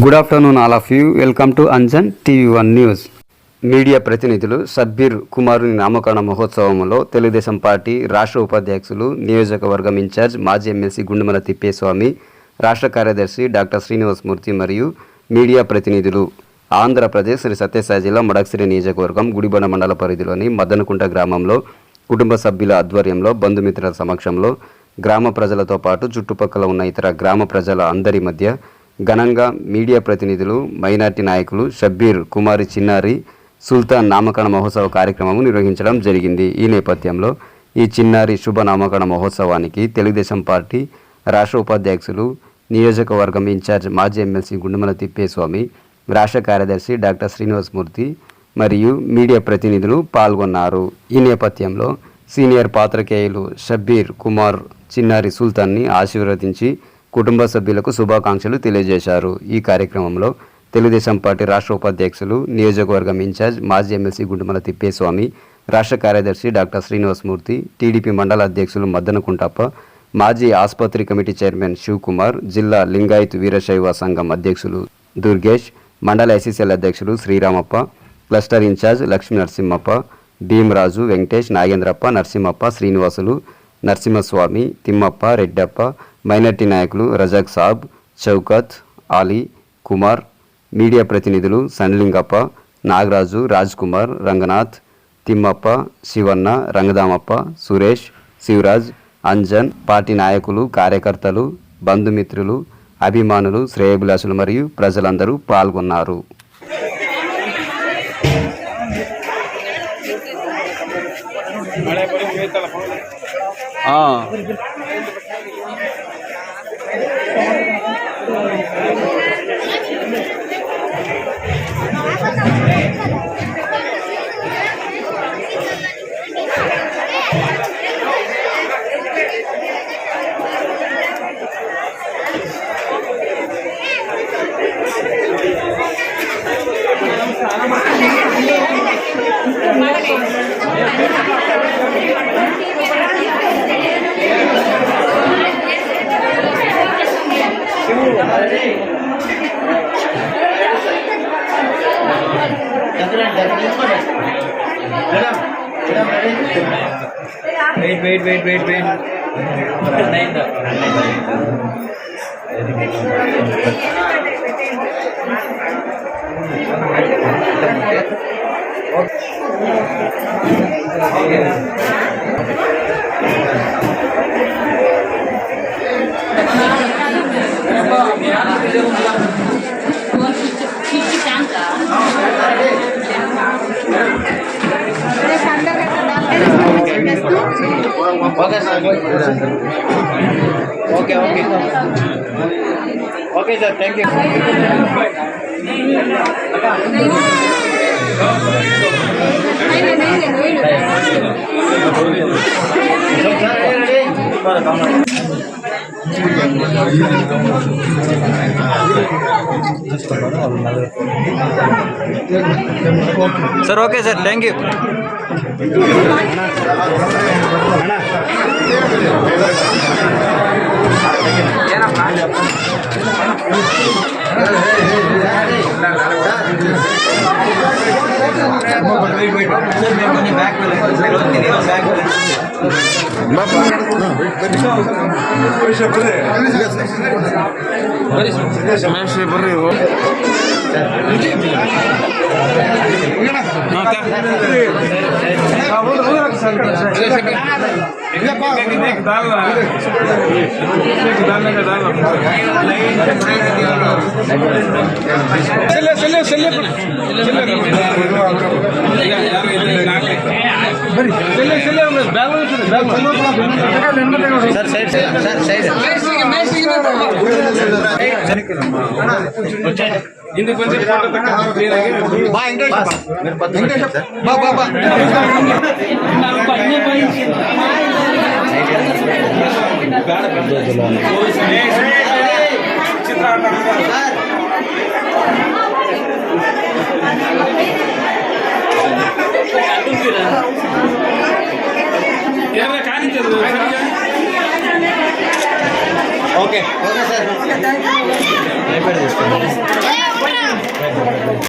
Good afternoon all of you. Welcome to Anjan TV one news. Media ప్రతినిధులు షబ్బీర్ కుమారుని నామకరణ మహోత్సవంలో Telugu Desam party రాష్ట్ర ఉపాధ్యక్షులు, నియోజకవర్గం ఇన్ఛార్జ్ మాజీ ఎమ్మెల్సీ గుండుమల తిప్పేస్వామి, రాష్ట్ర కార్యదర్శి డాక్టర్ శ్రీనివాసమూర్తి మరియు మీడియా ప్రతినిధులు ఆంధ్రప్రదేశ్ శ్రీ సత్యసాయి జిల్లా మడకసిరి నియోజకవర్గం గుడిబండ మండల పరిధిలోని మదనకుంట గ్రామంలో కుటుంబ సభ్యుల ఆధ్వర్యంలో బంధుమిత్రుల సమక్షంలో గ్రామ ప్రజలతో పాటు చుట్టుపక్కల ఉన్న ఇతర గ్రామ ప్రజల అందరి మధ్య ఘనంగా మీడియా ప్రతినిధులు, మైనార్టీ నాయకులు షబ్బీర్ కుమారి చిన్నారి సుల్తాన్ నామకరణ మహోత్సవ కార్యక్రమం నిర్వహించడం జరిగింది. ఈ నేపథ్యంలో ఈ చిన్నారి శుభ నామకరణ మహోత్సవానికి తెలుగుదేశం పార్టీ రాష్ట్ర ఉపాధ్యక్షులు, నియోజకవర్గం ఇన్ఛార్జ్ మాజీ ఎమ్మెల్సీ గుండుమల తిప్పేస్వామి, రాష్ట్ర కార్యదర్శి డాక్టర్ శ్రీనివాసమూర్తి మరియు మీడియా ప్రతినిధులు పాల్గొన్నారు. ఈ నేపథ్యంలో సీనియర్ పాత్రికేయులు షబ్బీర్ కుమార్ చిన్నారి సుల్తాన్ని ఆశీర్వదించి కుటుంబ సభ్యులకు శుభాకాంక్షలు తెలియజేశారు. ఈ కార్యక్రమంలో తెలుగుదేశం పార్టీ రాష్ట్ర ఉపాధ్యక్షులు, నియోజకవర్గం ఇన్ఛార్జ్ మాజీ ఎమ్మెల్సీ గుండుమల తిప్పేస్వామి, రాష్ట్ర కార్యదర్శి డాక్టర్ శ్రీనివాసమూర్తి, టీడీపీ మండల అధ్యక్షులు మద్దనకుంటప్ప, మాజీ ఆసుపత్రి కమిటీ చైర్మన్ శివకుమార్, జిల్లా లింగాయత్ వీరశైవ సంఘం అధ్యక్షులు దుర్గేష్, మండల ఎస్సీసీఎల్ అధ్యక్షులు Sriramappa, cluster incharge Lakshmi Narasimhappa, Bheemaraju, Venkatesh, Nagendrappa, Narasimhappa, Srinivasulu, Narasimhaswamy, Thimmappa, Reddappa, minority నాయకులు రజాక్ సాబ్, చౌకత్, ఆలీ, కుమార్, మీడియా ప్రతినిధులు సన్లింగప్ప, నాగరాజు, రాజ్ కుమార్, రంగనాథ్, తిమ్మప్ప, శివన్న, రంగదామప్ప, సురేష్, శివరాజ్, అంజన్, పార్టీ నాయకులు, కార్యకర్తలు, బంధుమిత్రులు, అభిమానులు, శ్రేయభిలాషులు మరియు ప్రజలందరూ పాల్గొన్నారు. Wait. Okay, sir. Thank you. Sir, okay, sir. Thank you. Okay okay sir.